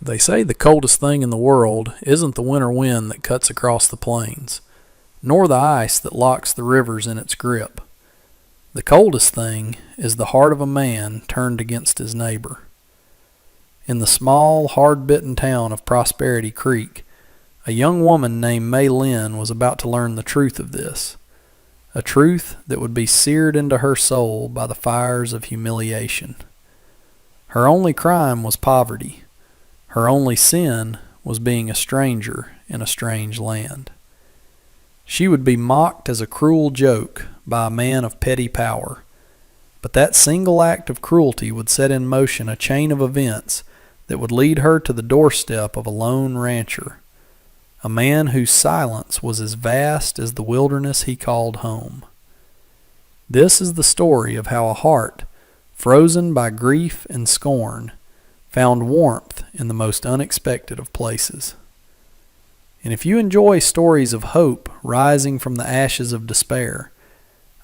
They say the coldest thing in the world isn't the winter wind that cuts across the plains, nor the ice that locks the rivers in its grip. The coldest thing is the heart of a man turned against his neighbor. In the small, hard-bitten town of Prosperity Creek, a young woman named May Lynn was about to learn the truth of this, a truth that would be seared into her soul by the fires of humiliation. Her only crime was poverty. Her only sin was being a stranger in a strange land. She would be mocked as a cruel joke by a man of petty power, but that single act of cruelty would set in motion a chain of events that would lead her to the doorstep of a lone rancher, a man whose silence was as vast as the wilderness he called home. This is the story of how a heart, frozen by grief and scorn, found warmth in the most unexpected of places. And if you enjoy stories of hope rising from the ashes of despair,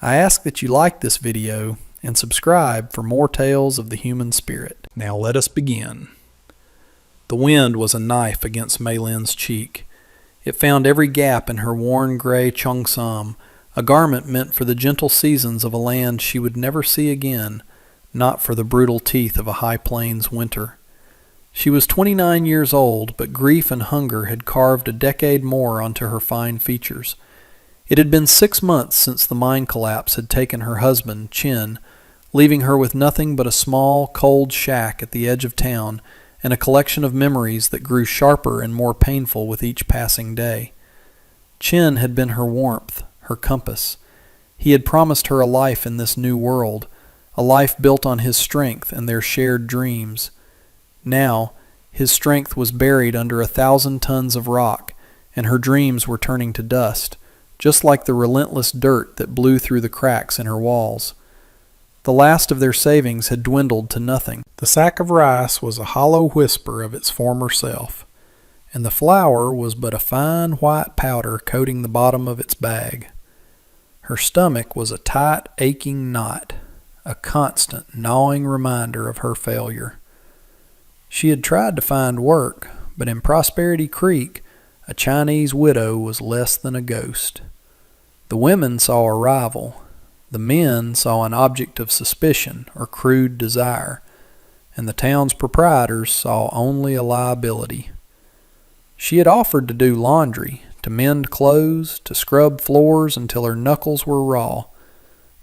I ask that you like this video and subscribe for more tales of the human spirit. Now let us begin. The wind was a knife against May Lynn's cheek. It found every gap in her worn gray cheongsam, a garment meant for the gentle seasons of a land she would never see again, not for the brutal teeth of a high plains winter. She was 29 years old, but grief and hunger had carved a decade more onto her fine features. It had been 6 months since the mine collapse had taken her husband, Chin, leaving her with nothing but a small, cold shack at the edge of town and a collection of memories that grew sharper and more painful with each passing day. Chin had been her warmth, her compass. He had promised her a life in this new world, a life built on his strength and their shared dreams. Now, his strength was buried under 1,000 tons of rock, and her dreams were turning to dust, just like the relentless dirt that blew through the cracks in her walls. The last of their savings had dwindled to nothing. The sack of rice was a hollow whisper of its former self, and the flour was but a fine white powder coating the bottom of its bag. Her stomach was a tight, aching knot, a constant, gnawing reminder of her failure. She had tried to find work, but in Prosperity Creek, a Chinese widow was less than a ghost. The women saw a rival. The men saw an object of suspicion or crude desire, and the town's proprietors saw only a liability. She had offered to do laundry, to mend clothes, to scrub floors until her knuckles were raw,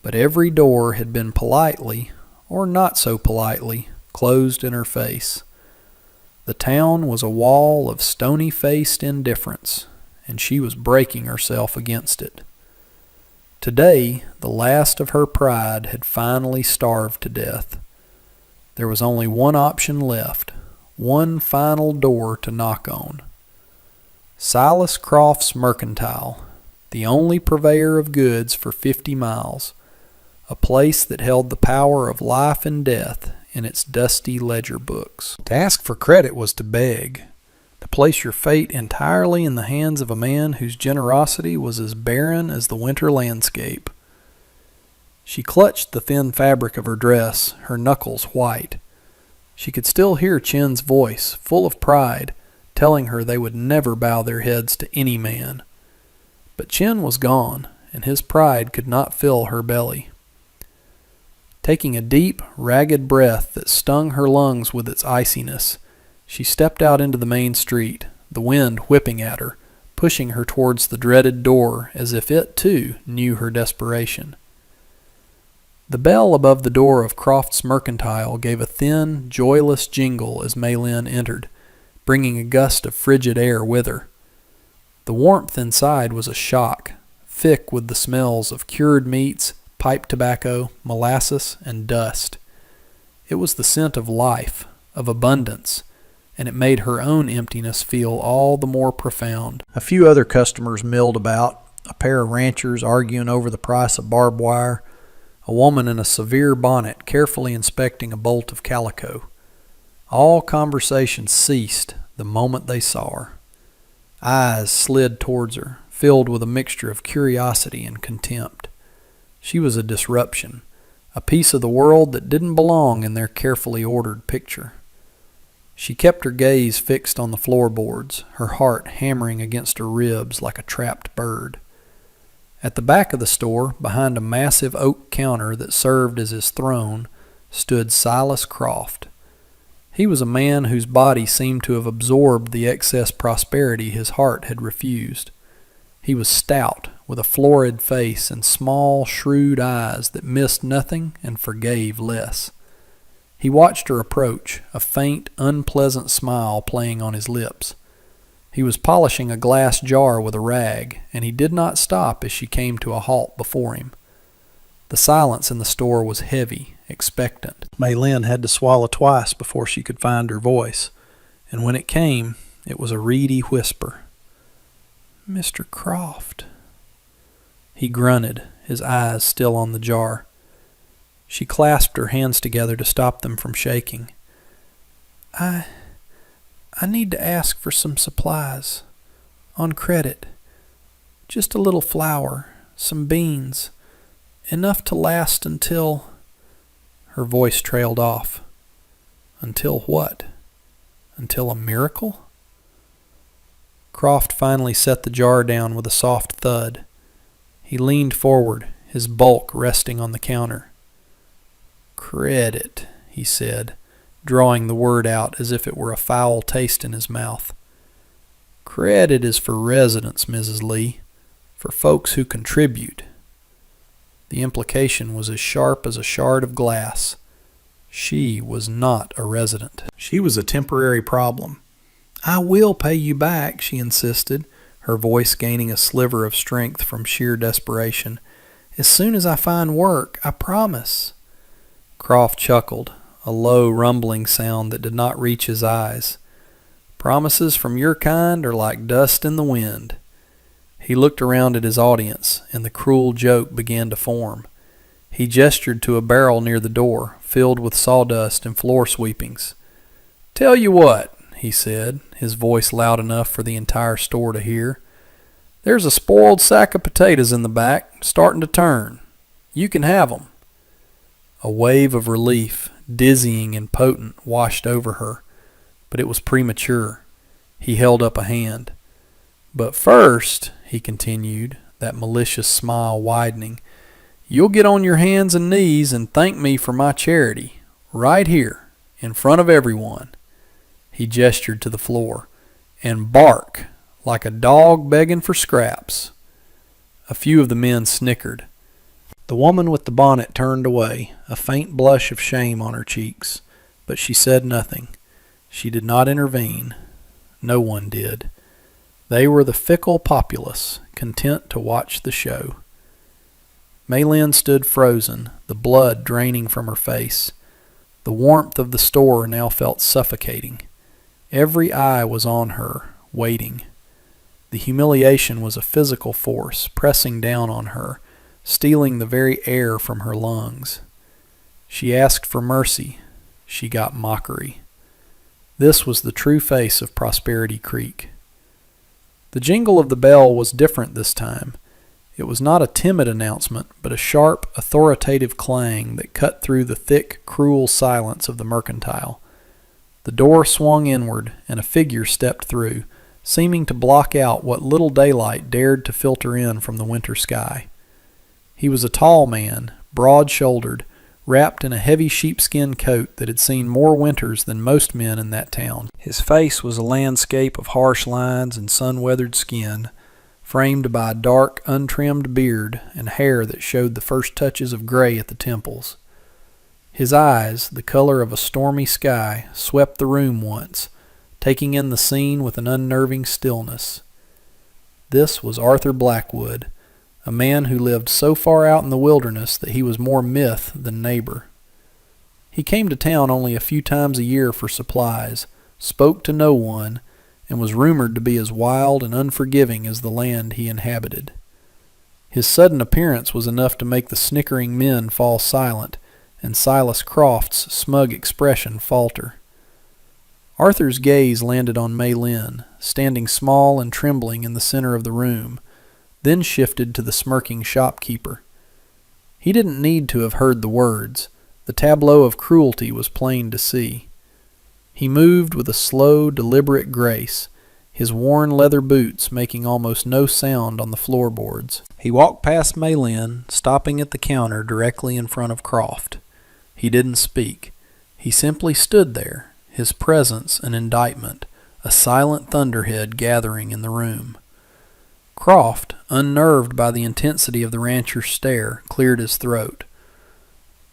but every door had been politely, or not so politely, closed in her face. The town was a wall of stony-faced indifference, and she was breaking herself against it. Today, the last of her pride had finally starved to death. There was only one option left, one final door to knock on. Silas Croft's Mercantile, the only purveyor of goods for 50 miles, a place that held the power of life and death in its dusty ledger books. To ask for credit was to beg, to place your fate entirely in the hands of a man whose generosity was as barren as the winter landscape. She clutched the thin fabric of her dress, her knuckles white. She could still hear Chin's voice, full of pride, telling her they would never bow their heads to any man. But Chin was gone, and his pride could not fill her belly. Taking a deep, ragged breath that stung her lungs with its iciness, she stepped out into the main street, the wind whipping at her, pushing her towards the dreaded door as if it, too, knew her desperation. The bell above the door of Croft's Mercantile gave a thin, joyless jingle as May Lynn entered, bringing a gust of frigid air with her. The warmth inside was a shock, thick with the smells of cured meats, pipe tobacco, molasses, and dust. It was the scent of life, of abundance, and it made her own emptiness feel all the more profound. A few other customers milled about, a pair of ranchers arguing over the price of barbed wire, a woman in a severe bonnet carefully inspecting a bolt of calico. All conversation ceased the moment they saw her. Eyes slid towards her, filled with a mixture of curiosity and contempt. She was a disruption, a piece of the world that didn't belong in their carefully ordered picture. She kept her gaze fixed on the floorboards, her heart hammering against her ribs like a trapped bird. At the back of the store, behind a massive oak counter that served as his throne, stood Silas Croft. He was a man whose body seemed to have absorbed the excess prosperity his heart had refused. He was stout, with a florid face and small, shrewd eyes that missed nothing and forgave less. He watched her approach, a faint, unpleasant smile playing on his lips. He was polishing a glass jar with a rag, and he did not stop as she came to a halt before him. The silence in the store was heavy, expectant. Maylin had to swallow twice before she could find her voice, and when it came, it was a reedy whisper. "Mr. Croft." He grunted, his eyes still on the jar. She clasped her hands together to stop them from shaking. I need to ask for some supplies. On credit. Just a little flour, some beans. Enough to last until..." Her voice trailed off. Until what? Until a miracle? Croft finally set the jar down with a soft thud. He leaned forward, his bulk resting on the counter. "Credit," he said, drawing the word out as if it were a foul taste in his mouth. "Credit is for residents, Mrs. Lee, for folks who contribute." The implication was as sharp as a shard of glass. She was not a resident. She was a temporary problem. "I will pay you back," she insisted, her voice gaining a sliver of strength from sheer desperation. "As soon as I find work, I promise." Croft chuckled, a low, rumbling sound that did not reach his eyes. "Promises from your kind are like dust in the wind." He looked around at his audience, and the cruel joke began to form. He gestured to a barrel near the door, filled with sawdust and floor sweepings. "Tell you what," he said, his voice loud enough for the entire store to hear. "There's a spoiled sack of potatoes in the back, starting to turn. You can have 'em." A wave of relief, dizzying and potent, washed over her, but it was premature. He held up a hand. "But first," he continued, that malicious smile widening, "you'll get on your hands and knees and thank me for my charity, right here, in front of everyone." He gestured to the floor. "And bark, like a dog begging for scraps." A few of the men snickered. The woman with the bonnet turned away, a faint blush of shame on her cheeks, but she said nothing. She did not intervene. No one did. They were the fickle populace, content to watch the show. Maylin stood frozen, the blood draining from her face. The warmth of the store now felt suffocating. Every eye was on her, waiting. The humiliation was a physical force, pressing down on her, stealing the very air from her lungs. She asked for mercy. She got mockery. This was the true face of Prosperity Creek. The jingle of the bell was different this time. It was not a timid announcement, but a sharp, authoritative clang that cut through the thick, cruel silence of the mercantile. The door swung inward, and a figure stepped through, seeming to block out what little daylight dared to filter in from the winter sky. He was a tall man, broad-shouldered, wrapped in a heavy sheepskin coat that had seen more winters than most men in that town. His face was a landscape of harsh lines and sun-weathered skin, framed by a dark, untrimmed beard and hair that showed the first touches of gray at the temples. His eyes, the color of a stormy sky, swept the room once, taking in the scene with an unnerving stillness. This was Arthur Blackwood, a man who lived so far out in the wilderness that he was more myth than neighbor. He came to town only a few times a year for supplies, spoke to no one, and was rumored to be as wild and unforgiving as the land he inhabited. His sudden appearance was enough to make the snickering men fall silent, and Silas Croft's smug expression falter. Arthur's gaze landed on Maylin, standing small and trembling in the center of the room, then shifted to the smirking shopkeeper. He didn't need to have heard the words. The tableau of cruelty was plain to see. He moved with a slow, deliberate grace, his worn leather boots making almost no sound on the floorboards. He walked past Maylin, stopping at the counter directly in front of Croft. He didn't speak. He simply stood there, his presence an indictment, a silent thunderhead gathering in the room. Croft, unnerved by the intensity of the rancher's stare, cleared his throat.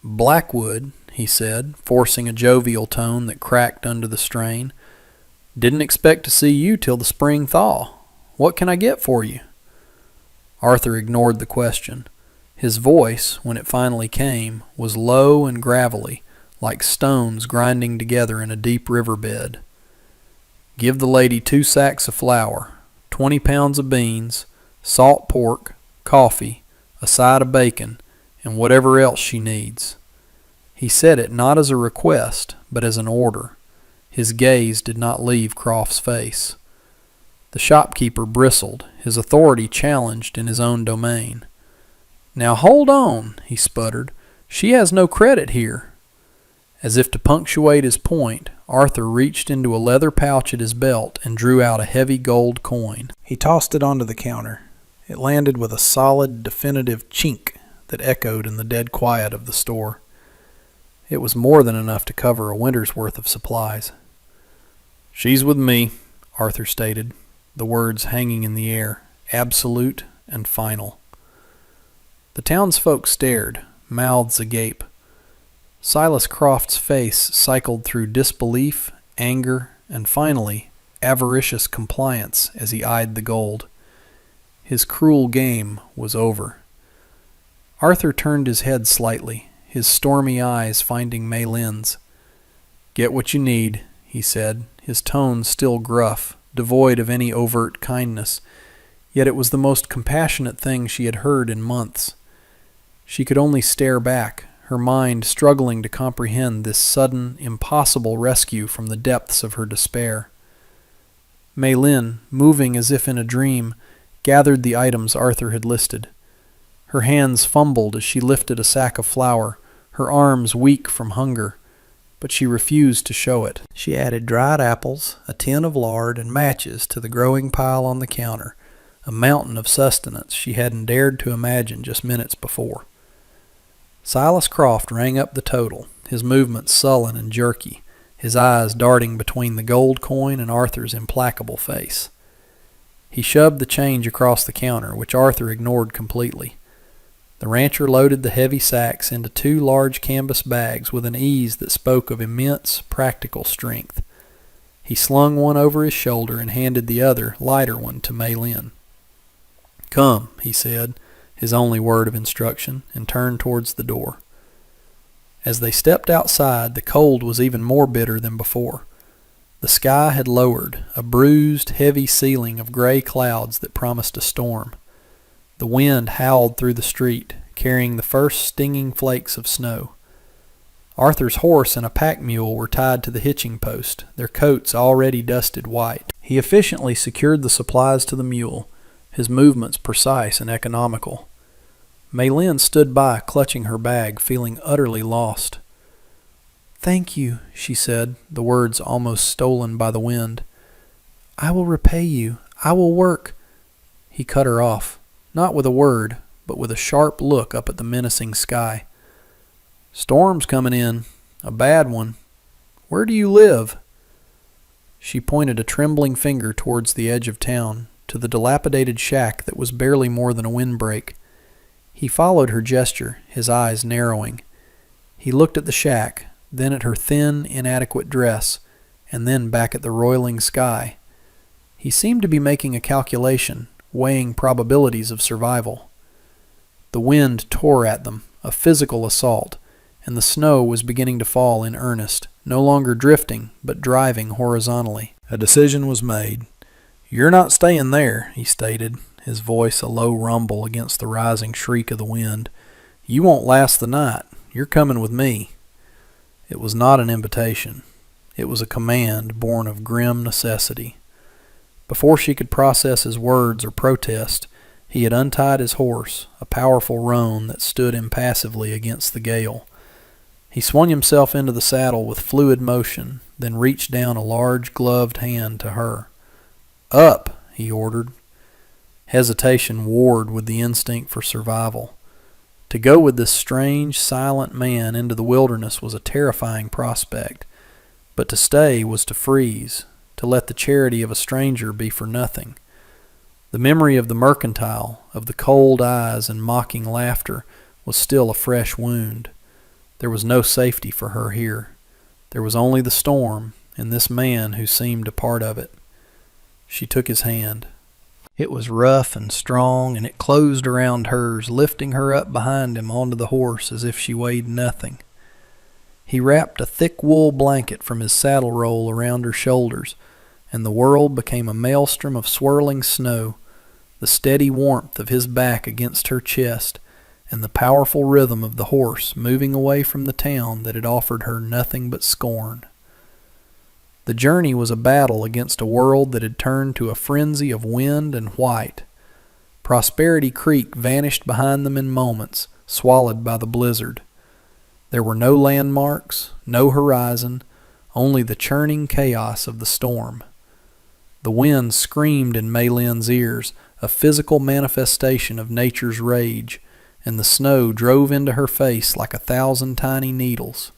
"Blackwood," he said, forcing a jovial tone that cracked under the strain. "Didn't expect to see you till the spring thaw. What can I get for you?" Arthur ignored the question. His voice, when it finally came, was low and gravelly, like stones grinding together in a deep riverbed. "Give the lady 2 sacks of flour, 20 pounds of beans, salt pork, coffee, a side of bacon, and whatever else she needs." He said it not as a request, but as an order. His gaze did not leave Croft's face. The shopkeeper bristled, his authority challenged in his own domain. "Now hold on," he sputtered. "She has no credit here." As if to punctuate his point, Arthur reached into a leather pouch at his belt and drew out a heavy gold coin. He tossed it onto the counter. It landed with a solid, definitive chink that echoed in the dead quiet of the store. It was more than enough to cover a winter's worth of supplies. "She's with me," Arthur stated, the words hanging in the air, absolute and final. The townsfolk stared, mouths agape. Silas Croft's face cycled through disbelief, anger, and finally, avaricious compliance as he eyed the gold. His cruel game was over. Arthur turned his head slightly, his stormy eyes finding Maylin's. "Get what you need," he said, his tone still gruff, devoid of any overt kindness, yet it was the most compassionate thing she had heard in months. She could only stare back, her mind struggling to comprehend this sudden, impossible rescue from the depths of her despair. Maylin, moving as if in a dream, gathered the items Arthur had listed. Her hands fumbled as she lifted a sack of flour, her arms weak from hunger, but she refused to show it. She added dried apples, a tin of lard, and matches to the growing pile on the counter, a mountain of sustenance she hadn't dared to imagine just minutes before. Silas Croft rang up the total, his movements sullen and jerky, his eyes darting between the gold coin and Arthur's implacable face. He shoved the change across the counter, which Arthur ignored completely. The rancher loaded the heavy sacks into 2 large canvas bags with an ease that spoke of immense, practical strength. He slung one over his shoulder and handed the other, lighter one, to Maylin. "Come," he said, his only word of instruction, and turned towards the door. As they stepped outside, the cold was even more bitter than before. The sky had lowered, a bruised, heavy ceiling of gray clouds that promised a storm. The wind howled through the street, carrying the first stinging flakes of snow. Arthur's horse and a pack mule were tied to the hitching post, their coats already dusted white. He efficiently secured the supplies to the mule, his movements precise and economical. Maylin stood by, clutching her bag, feeling utterly lost. "Thank you," she said, the words almost stolen by the wind. "I will repay you. I will work." He cut her off, not with a word, but with a sharp look up at the menacing sky. "Storm's coming in. A bad one. Where do you live?" She pointed a trembling finger towards the edge of town, to the dilapidated shack that was barely more than a windbreak. He followed her gesture, his eyes narrowing. He looked at the shack, then at her thin, inadequate dress, and then back at the roiling sky. He seemed to be making a calculation, weighing probabilities of survival. The wind tore at them, a physical assault, and the snow was beginning to fall in earnest, no longer drifting, but driving horizontally. A decision was made. "You're not staying there," he stated, his voice a low rumble against the rising shriek of the wind. "You won't last the night. You're coming with me." It was not an invitation. It was a command born of grim necessity. Before she could process his words or protest, he had untied his horse, a powerful roan that stood impassively against the gale. He swung himself into the saddle with fluid motion, then reached down a large gloved hand to her. "Up," he ordered. Hesitation warred with the instinct for survival. To go with this strange, silent man into the wilderness was a terrifying prospect, but to stay was to freeze, to let the charity of a stranger be for nothing. The memory of the mercantile, of the cold eyes and mocking laughter, was still a fresh wound. There was no safety for her here. There was only the storm and this man who seemed a part of it. She took his hand. It was rough and strong, and it closed around hers, lifting her up behind him onto the horse as if she weighed nothing. He wrapped a thick wool blanket from his saddle roll around her shoulders, and the world became a maelstrom of swirling snow, the steady warmth of his back against her chest, and the powerful rhythm of the horse moving away from the town that had offered her nothing but scorn. The journey was a battle against a world that had turned to a frenzy of wind and white. Prosperity Creek vanished behind them in moments, swallowed by the blizzard. There were no landmarks, no horizon, only the churning chaos of the storm. The wind screamed in Maylin's ears, a physical manifestation of nature's rage, and the snow drove into her face like 1,000 tiny needles.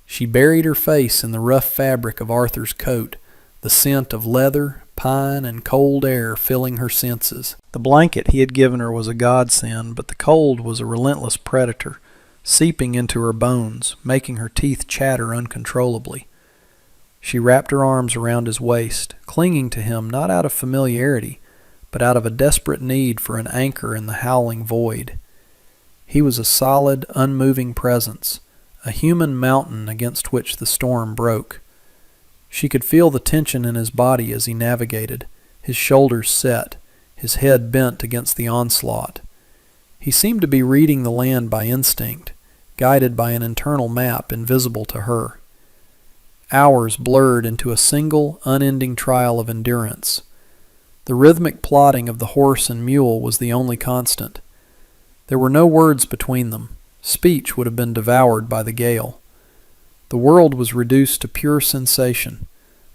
She buried her face in the rough fabric of Arthur's coat, the scent of leather, pine, and cold air filling her senses. The blanket he had given her was a godsend, but the cold was a relentless predator, seeping into her bones, making her teeth chatter uncontrollably. She wrapped her arms around his waist, clinging to him not out of familiarity, but out of a desperate need for an anchor in the howling void. He was a solid, unmoving presence, a human mountain against which the storm broke. She could feel the tension in his body as he navigated, his shoulders set, his head bent against the onslaught. He seemed to be reading the land by instinct, guided by an internal map invisible to her. Hours blurred into a single, unending trial of endurance. The rhythmic plodding of the horse and mule was the only constant. There were no words between them. Speech would have been devoured by the gale. The world was reduced to pure sensation,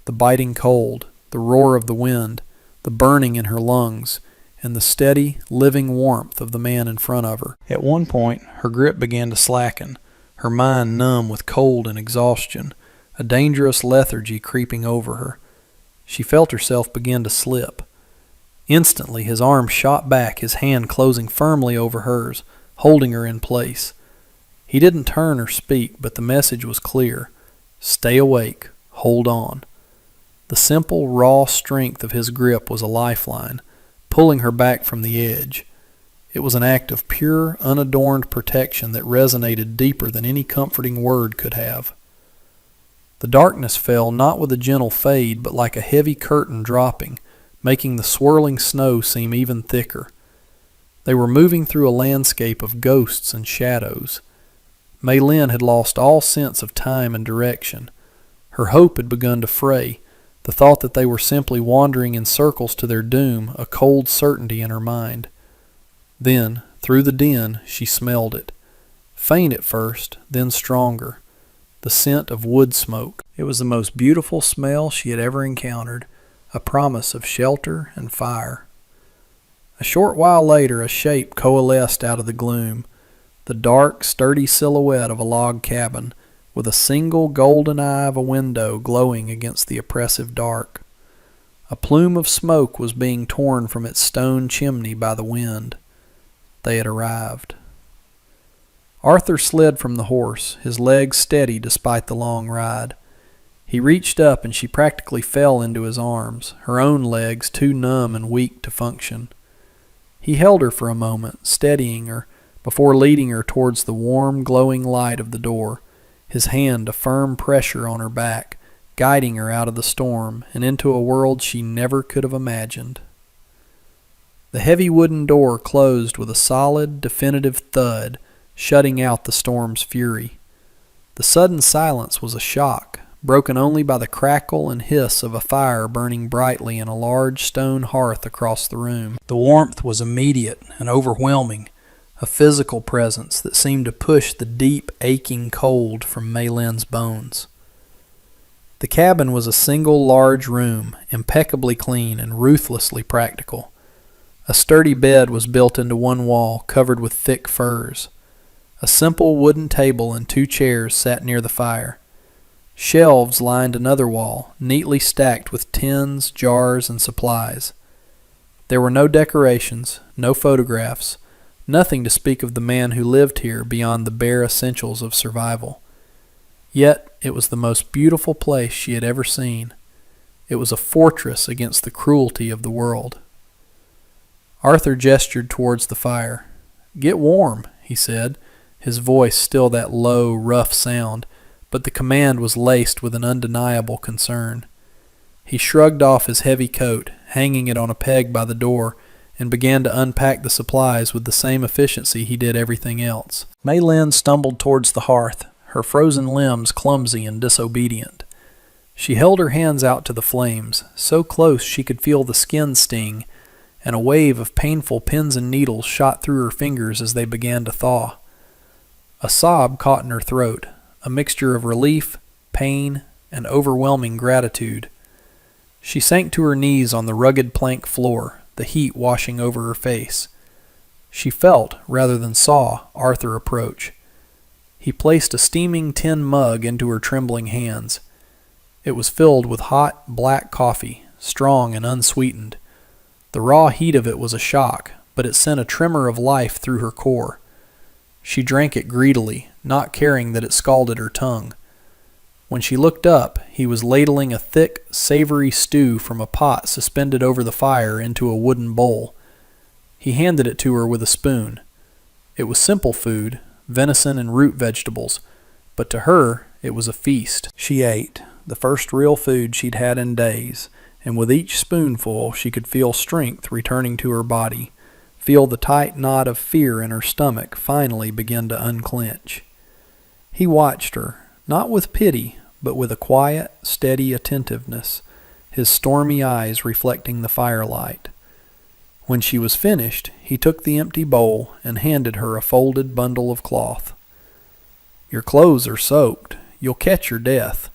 the biting cold, the roar of the wind, the burning in her lungs, and the steady, living warmth of the man in front of her. At one point, her grip began to slacken, her mind numb with cold and exhaustion, a dangerous lethargy creeping over her. She felt herself begin to slip. Instantly, his arm shot back, his hand closing firmly over hers, holding her in place. He didn't turn or speak, but the message was clear. Stay awake. Hold on. The simple, raw strength of his grip was a lifeline, pulling her back from the edge. It was an act of pure, unadorned protection that resonated deeper than any comforting word could have. The darkness fell not with a gentle fade, but like a heavy curtain dropping, making the swirling snow seem even thicker. They were moving through a landscape of ghosts and shadows. Maylin had lost all sense of time and direction. Her hope had begun to fray, the thought that they were simply wandering in circles to their doom, a cold certainty in her mind. Then, through the din, she smelled it. Faint at first, then stronger. The scent of wood smoke. It was the most beautiful smell she had ever encountered, a promise of shelter and fire. A short while later, a shape coalesced out of the gloom, the dark, sturdy silhouette of a log cabin, with a single golden eye of a window glowing against the oppressive dark. A plume of smoke was being torn from its stone chimney by the wind. They had arrived. Arthur slid from the horse, his legs steady despite the long ride. He reached up and she practically fell into his arms, her own legs too numb and weak to function. He held her for a moment, steadying her, before leading her towards the warm, glowing light of the door, his hand a firm pressure on her back, guiding her out of the storm and into a world she never could have imagined. The heavy wooden door closed with a solid, definitive thud, shutting out the storm's fury. The sudden silence was a shock, broken only by the crackle and hiss of a fire burning brightly in a large stone hearth across the room. The warmth was immediate and overwhelming, a physical presence that seemed to push the deep, aching cold from Mei Lin's bones. The cabin was a single large room, impeccably clean and ruthlessly practical. A sturdy bed was built into one wall, covered with thick furs. A simple wooden table and 2 chairs sat near the fire. Shelves lined another wall, neatly stacked with tins, jars, and supplies. There were no decorations, no photographs, nothing to speak of the man who lived here beyond the bare essentials of survival. Yet it was the most beautiful place she had ever seen. It was a fortress against the cruelty of the world. Arthur gestured towards the fire. "Get warm," he said, his voice still that low, rough sound, but the command was laced with an undeniable concern. He shrugged off his heavy coat, hanging it on a peg by the door, and began to unpack the supplies with the same efficiency he did everything else. Mei Lin stumbled towards the hearth, her frozen limbs clumsy and disobedient. She held her hands out to the flames, so close she could feel the skin sting, and a wave of painful pins and needles shot through her fingers as they began to thaw. A sob caught in her throat, a mixture of relief, pain, and overwhelming gratitude. She sank to her knees on the rugged plank floor, the heat washing over her face. She felt, rather than saw, Arthur approach. He placed a steaming tin mug into her trembling hands. It was filled with hot, black coffee, strong and unsweetened. The raw heat of it was a shock, but it sent a tremor of life through her core. She drank it greedily, not caring that it scalded her tongue. When she looked up, he was ladling a thick, savory stew from a pot suspended over the fire into a wooden bowl. He handed it to her with a spoon. It was simple food, venison and root vegetables, but to her it was a feast. She ate, the first real food she'd had in days, and with each spoonful she could feel strength returning to her body, feel the tight knot of fear in her stomach finally begin to unclench. He watched her, not with pity, but with a quiet, steady attentiveness, his stormy eyes reflecting the firelight. When she was finished, he took the empty bowl and handed her a folded bundle of cloth. "Your clothes are soaked. You'll catch your death.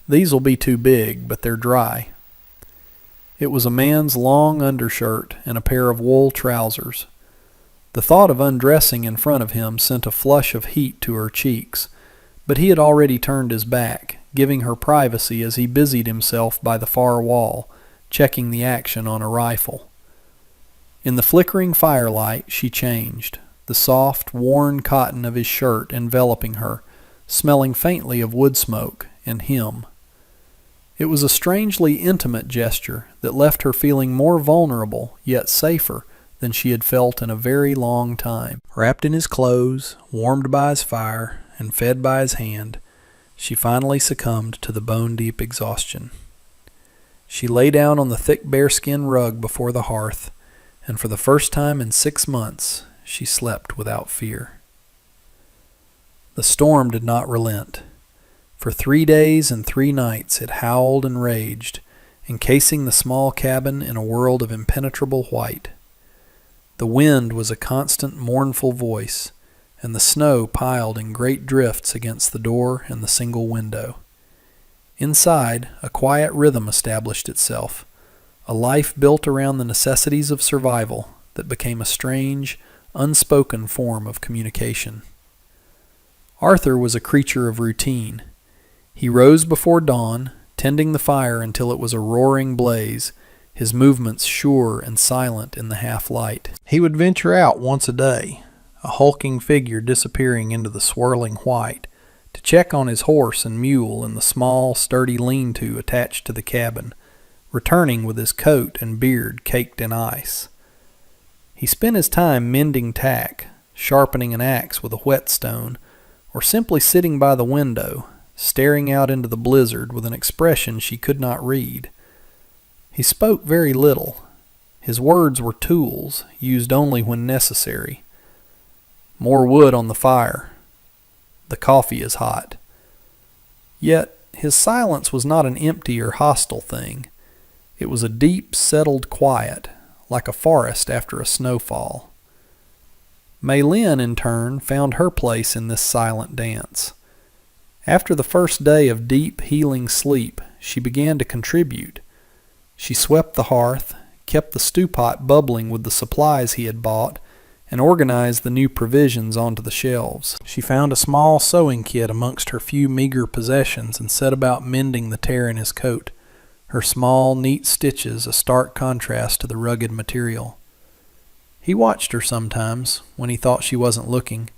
These'll be too big, but they're dry." It was a man's long undershirt and a pair of wool trousers. The thought of undressing in front of him sent a flush of heat to her cheeks, but he had already turned his back, giving her privacy as he busied himself by the far wall, checking the action on a rifle. In the flickering firelight she changed, the soft, worn cotton of his shirt enveloping her, smelling faintly of wood smoke and him. It was a strangely intimate gesture that left her feeling more vulnerable, yet safer, than she had felt in a very long time. Wrapped in his clothes, warmed by his fire, and fed by his hand, she finally succumbed to the bone-deep exhaustion. She lay down on the thick bearskin rug before the hearth, and for the first time in 6 months she slept without fear. The storm did not relent. For 3 days and 3 nights it howled and raged, encasing the small cabin in a world of impenetrable white. The wind was a constant mournful voice, and the snow piled in great drifts against the door and the single window. Inside, a quiet rhythm established itself, a life built around the necessities of survival that became a strange, unspoken form of communication. Arthur was a creature of routine. He rose before dawn, tending the fire until it was a roaring blaze, his movements sure and silent in the half-light. He would venture out once a day, a hulking figure disappearing into the swirling white, to check on his horse and mule in the small, sturdy lean-to attached to the cabin, returning with his coat and beard caked in ice. He spent his time mending tack, sharpening an axe with a whetstone, or simply sitting by the window, staring out into the blizzard with an expression she could not read. He spoke very little. His words were tools, used only when necessary. More wood on the fire. The coffee is hot. Yet his silence was not an empty or hostile thing. It was a deep, settled quiet, like a forest after a snowfall. Maylin, in turn, found her place in this silent dance. After the first day of deep, healing sleep, she began to contribute. She swept the hearth, kept the stew pot bubbling with the supplies he had bought, and organized the new provisions onto the shelves. She found a small sewing kit amongst her few meager possessions and set about mending the tear in his coat, her small, neat stitches a stark contrast to the rugged material. He watched her sometimes, when he thought she wasn't looking.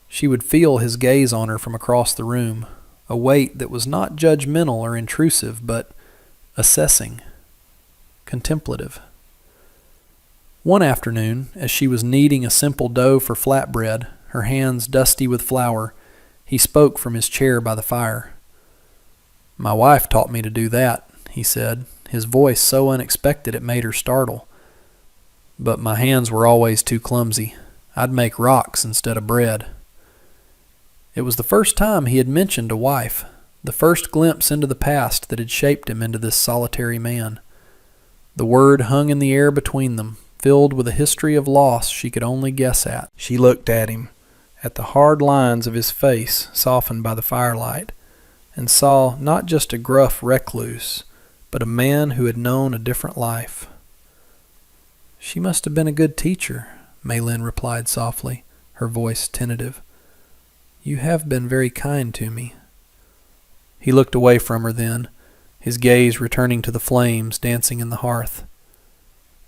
She would feel his gaze on her from across the room, a weight that was not judgmental or intrusive, but assessing, contemplative. One afternoon, as she was kneading a simple dough for flatbread, her hands dusty with flour, he spoke from his chair by the fire. "My wife taught me to do that," he said, his voice so unexpected it made her startle. "But my hands were always too clumsy. I'd make rocks instead of bread." It was the first time he had mentioned a wife, the first glimpse into the past that had shaped him into this solitary man. The word hung in the air between them, filled with a history of loss she could only guess at. She looked at him, at the hard lines of his face softened by the firelight, and saw not just a gruff recluse, but a man who had known a different life. "She must have been a good teacher," Maylin replied softly, her voice tentative. "You have been very kind to me." He looked away from her then, his gaze returning to the flames dancing in the hearth.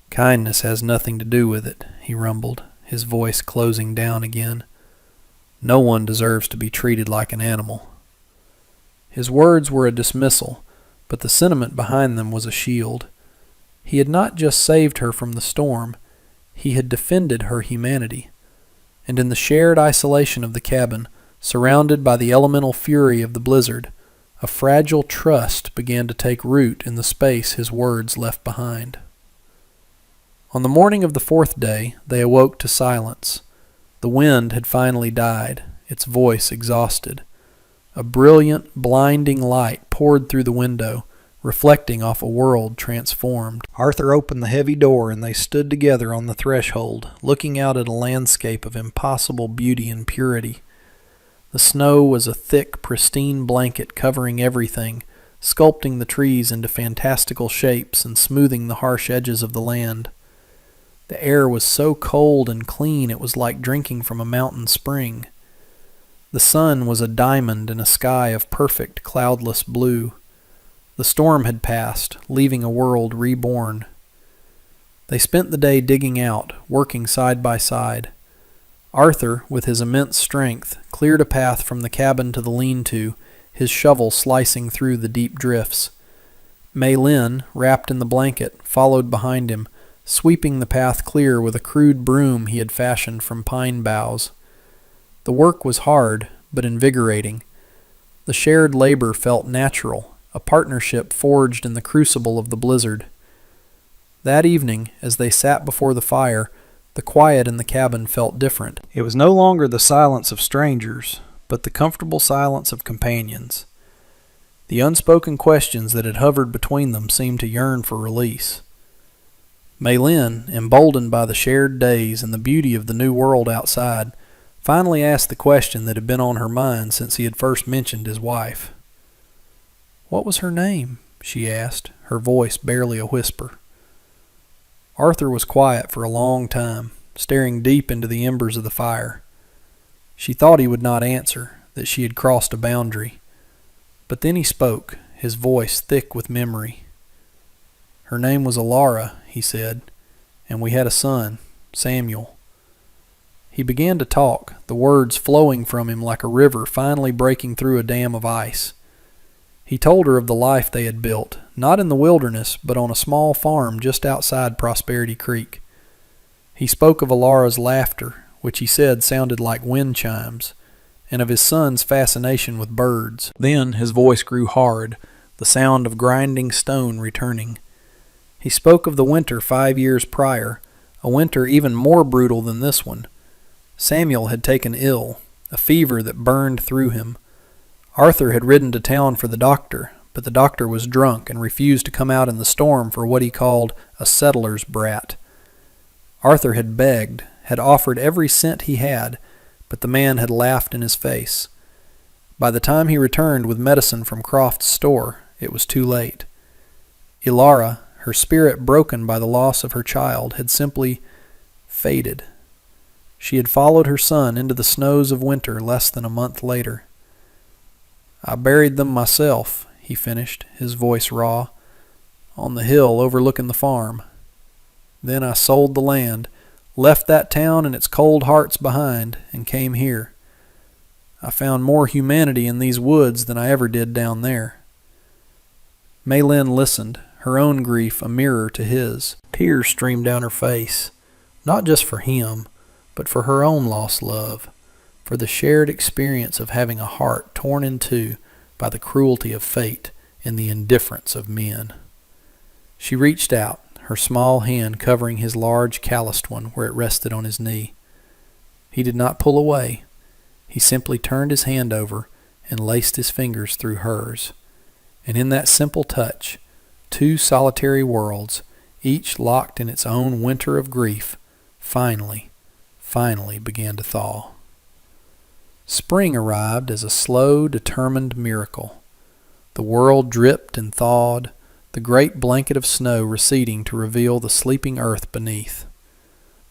"Kindness has nothing to do with it," he rumbled, his voice closing down again. "No one deserves to be treated like an animal." His words were a dismissal, but the sentiment behind them was a shield. He had not just saved her from the storm, he had defended her humanity. And in the shared isolation of the cabin, surrounded by the elemental fury of the blizzard, a fragile trust began to take root in the space his words left behind. On the morning of the fourth day, they awoke to silence. The wind had finally died, its voice exhausted. A brilliant, blinding light poured through the window, reflecting off a world transformed. Arthur opened the heavy door, and they stood together on the threshold, looking out at a landscape of impossible beauty and purity. The snow was a thick, pristine blanket covering everything, sculpting the trees into fantastical shapes and smoothing the harsh edges of the land. The air was so cold and clean it was like drinking from a mountain spring. The sun was a diamond in a sky of perfect, cloudless blue. The storm had passed, leaving a world reborn. They spent the day digging out, working side by side. Arthur, with his immense strength, cleared a path from the cabin to the lean-to, his shovel slicing through the deep drifts. Maylin, wrapped in the blanket, followed behind him, sweeping the path clear with a crude broom he had fashioned from pine boughs. The work was hard, but invigorating. The shared labor felt natural, a partnership forged in the crucible of the blizzard. That evening, as they sat before the fire, the quiet in the cabin felt different. It was no longer the silence of strangers, but the comfortable silence of companions. The unspoken questions that had hovered between them seemed to yearn for release. Maylin, emboldened by the shared days and the beauty of the new world outside, finally asked the question that had been on her mind since he had first mentioned his wife. "What was her name?" she asked, her voice barely a whisper. Arthur was quiet for a long time, staring deep into the embers of the fire. She thought he would not answer, that she had crossed a boundary. But then he spoke, his voice thick with memory. "Her name was Alara," he said, "and we had a son, Samuel." He began to talk, the words flowing from him like a river finally breaking through a dam of ice. He told her of the life they had built, not in the wilderness, but on a small farm just outside Prosperity Creek. He spoke of Alara's laughter, which he said sounded like wind chimes, and of his son's fascination with birds. Then his voice grew hard, the sound of grinding stone returning. He spoke of the winter 5 years prior, a winter even more brutal than this one. Samuel had taken ill, a fever that burned through him. Arthur had ridden to town for the doctor, but the doctor was drunk and refused to come out in the storm for what he called a settler's brat. Arthur had begged, had offered every cent he had, but the man had laughed in his face. By the time he returned with medicine from Croft's store, it was too late. Ilara, her spirit broken by the loss of her child, had simply faded. She had followed her son into the snows of winter less than a month later. "I buried them myself," he finished, his voice raw, "on the hill overlooking the farm. Then I sold the land, left that town and its cold hearts behind, and came here. I found more humanity in these woods than I ever did down there." Maylin listened, her own grief a mirror to his. Tears streamed down her face, not just for him, but for her own lost love, for the shared experience of having a heart torn in two by the cruelty of fate and the indifference of men. She reached out, her small hand covering his large calloused one where it rested on his knee. He did not pull away. He simply turned his hand over and laced his fingers through hers. And in that simple touch, two solitary worlds, each locked in its own winter of grief, finally began to thaw. Spring arrived as a slow, determined miracle. The world dripped and thawed, the great blanket of snow receding to reveal the sleeping earth beneath.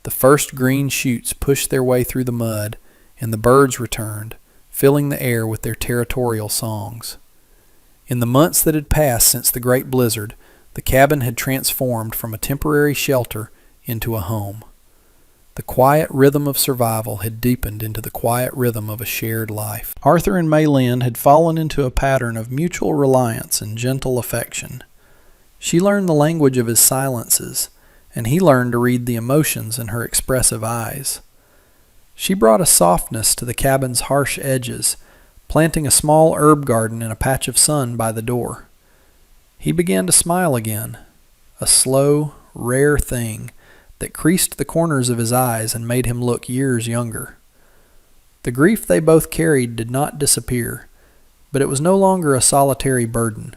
The first green shoots pushed their way through the mud, and the birds returned, filling the air with their territorial songs. In the months that had passed since the great blizzard, the cabin had transformed from a temporary shelter into a home. The quiet rhythm of survival had deepened into the quiet rhythm of a shared life. Arthur and Maylin had fallen into a pattern of mutual reliance and gentle affection. She learned the language of his silences, and he learned to read the emotions in her expressive eyes. She brought a softness to the cabin's harsh edges, planting a small herb garden in a patch of sun by the door. He began to smile again, a slow, rare thing that creased the corners of his eyes and made him look years younger. The grief they both carried did not disappear, but it was no longer a solitary burden.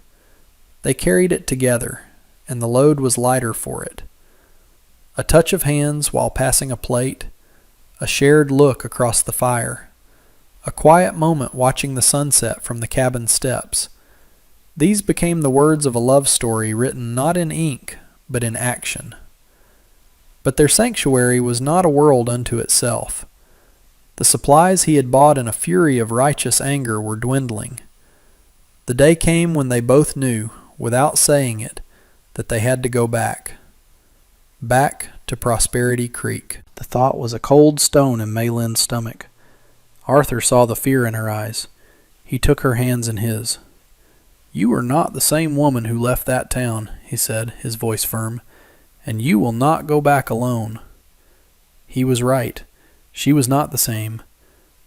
They carried it together, and the load was lighter for it. A touch of hands while passing a plate, a shared look across the fire, a quiet moment watching the sunset from the cabin steps. These became the words of a love story written not in ink, but in action. But their sanctuary was not a world unto itself. The supplies he had bought in a fury of righteous anger were dwindling. The day came when they both knew, without saying it, that they had to go back. Back to Prosperity Creek. The thought was a cold stone in Maylin's stomach. Arthur saw the fear in her eyes. He took her hands in his. "You are not the same woman who left that town," he said, his voice firm, "and you will not go back alone." He was right. She was not the same.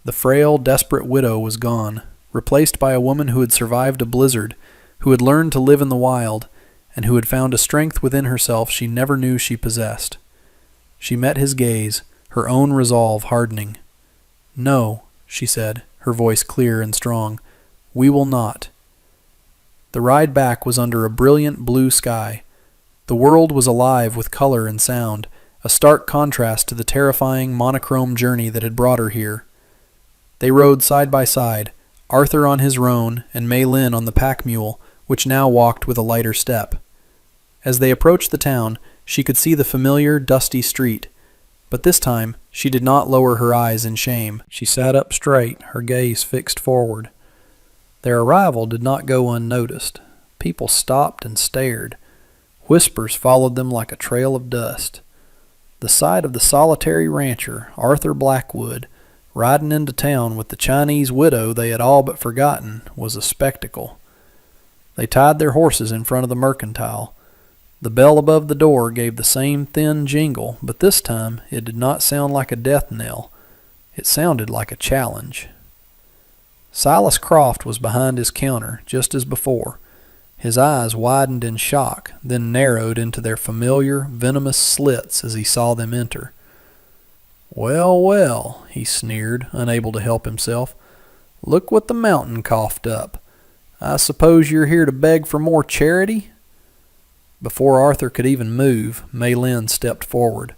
The frail, desperate widow was gone, replaced by a woman who had survived a blizzard, who had learned to live in the wild, and who had found a strength within herself she never knew she possessed. She met his gaze, her own resolve hardening. "No," she said, her voice clear and strong. "We will not." The ride back was under a brilliant blue sky. The world was alive with color and sound, a stark contrast to the terrifying monochrome journey that had brought her here. They rode side by side, Arthur on his roan and Maylin on the pack mule, which now walked with a lighter step. As they approached the town, she could see the familiar, dusty street, but this time she did not lower her eyes in shame. She sat up straight, her gaze fixed forward. Their arrival did not go unnoticed. People stopped and stared. Whispers followed them like a trail of dust. The sight of the solitary rancher, Arthur Blackwood, riding into town with the Chinese widow they had all but forgotten, was a spectacle. They tied their horses in front of the mercantile. The bell above the door gave the same thin jingle, but this time it did not sound like a death knell. It sounded like a challenge. Silas Croft was behind his counter, just as before. His eyes widened in shock, then narrowed into their familiar, venomous slits as he saw them enter. "Well, well," he sneered, unable to help himself. "Look what the mountain coughed up. I suppose you're here to beg for more charity?" Before Arthur could even move, Maylin stepped forward.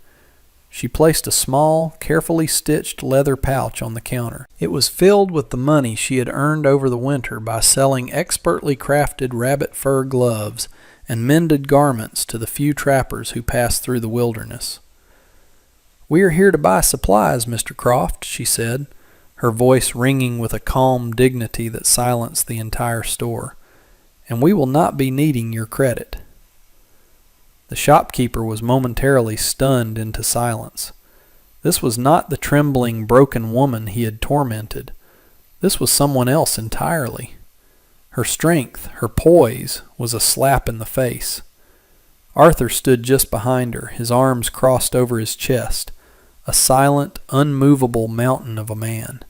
She placed a small, carefully stitched leather pouch on the counter. It was filled with the money she had earned over the winter by selling expertly crafted rabbit fur gloves and mended garments to the few trappers who passed through the wilderness. "We are here to buy supplies, Mr. Croft," she said, her voice ringing with a calm dignity that silenced the entire store, "and we will not be needing your credit." The shopkeeper was momentarily stunned into silence. This was not the trembling, broken woman he had tormented. This was someone else entirely. Her strength, her poise, was a slap in the face. Arthur stood just behind her, his arms crossed over his chest, a silent, unmovable mountain of a man.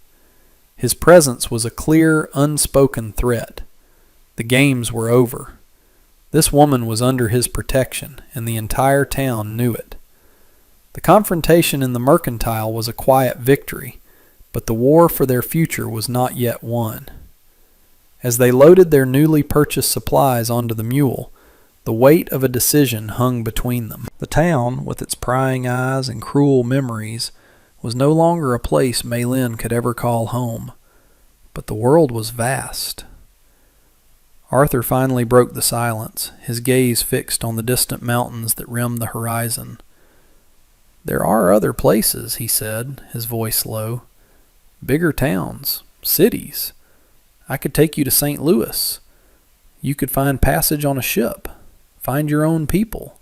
His presence was a clear, unspoken threat. The games were over. This woman was under his protection, and the entire town knew it. The confrontation in the mercantile was a quiet victory, but the war for their future was not yet won. As they loaded their newly purchased supplies onto the mule, the weight of a decision hung between them. The town, with its prying eyes and cruel memories, was no longer a place Maylin could ever call home, but the world was vast. Arthur finally broke the silence, his gaze fixed on the distant mountains that rimmed the horizon. "There are other places," he said, his voice low. "Bigger towns, cities. I could take you to St. Louis. You could find passage on a ship, find your own people.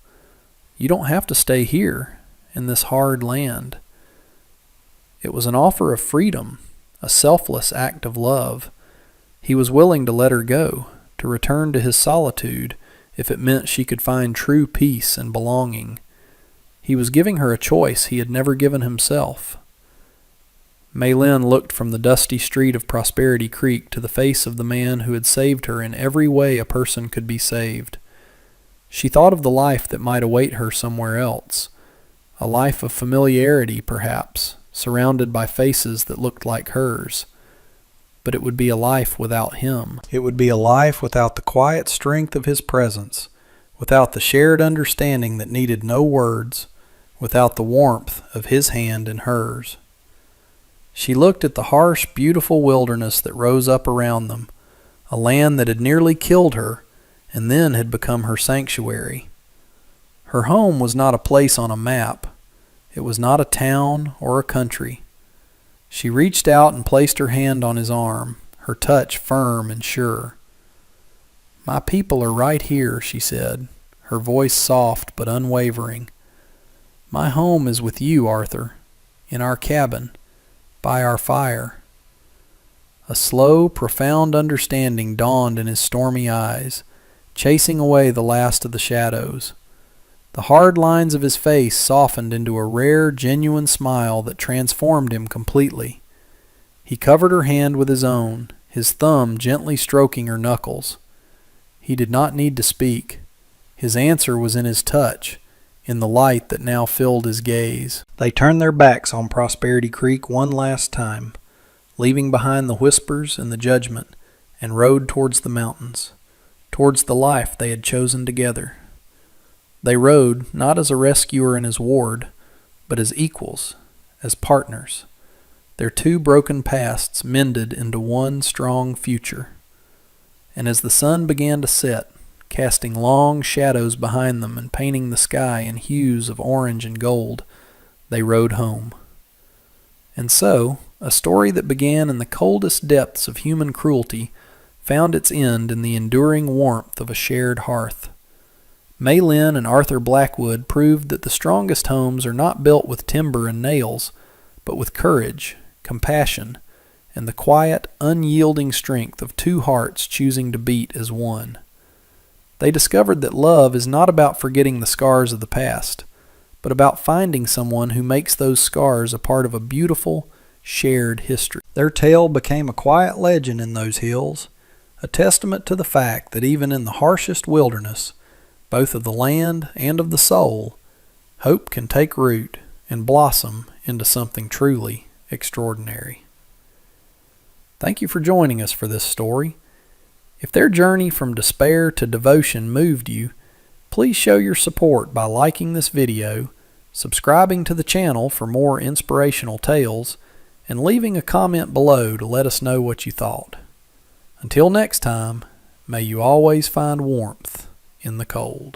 You don't have to stay here, in this hard land." It was an offer of freedom, a selfless act of love. He was willing to let her go, to return to his solitude if it meant she could find true peace and belonging. He was giving her a choice he had never given himself. Maylin looked from the dusty street of Prosperity Creek to the face of the man who had saved her in every way a person could be saved. She thought of the life that might await her somewhere else, a life of familiarity perhaps, surrounded by faces that looked like hers. But it would be a life without him. It would be a life without the quiet strength of his presence, without the shared understanding that needed no words, without the warmth of his hand in hers. She looked at the harsh, beautiful wilderness that rose up around them, a land that had nearly killed her and then had become her sanctuary. Her home was not a place on a map. It was not a town or a country. She reached out and placed her hand on his arm, her touch firm and sure. "My people are right here," she said, her voice soft but unwavering. "My home is with you, Arthur, in our cabin, by our fire." A slow, profound understanding dawned in his stormy eyes, chasing away the last of the shadows. The hard lines of his face softened into a rare, genuine smile that transformed him completely. He covered her hand with his own, his thumb gently stroking her knuckles. He did not need to speak. His answer was in his touch, in the light that now filled his gaze. They turned their backs on Prosperity Creek one last time, leaving behind the whispers and the judgment, and rode towards the mountains, towards the life they had chosen together. They rode not as a rescuer and his ward, but as equals, as partners, their two broken pasts mended into one strong future. And as the sun began to set, casting long shadows behind them and painting the sky in hues of orange and gold, they rode home. And so, a story that began in the coldest depths of human cruelty found its end in the enduring warmth of a shared hearth. Maylin and Arthur Blackwood proved that the strongest homes are not built with timber and nails, but with courage, compassion, and the quiet, unyielding strength of two hearts choosing to beat as one. They discovered that love is not about forgetting the scars of the past, but about finding someone who makes those scars a part of a beautiful, shared history. Their tale became a quiet legend in those hills, a testament to the fact that even in the harshest wilderness, both of the land and of the soul, hope can take root and blossom into something truly extraordinary. Thank you for joining us for this story. If their journey from despair to devotion moved you, please show your support by liking this video, subscribing to the channel for more inspirational tales, and leaving a comment below to let us know what you thought. Until next time, may you always find warmth in the cold.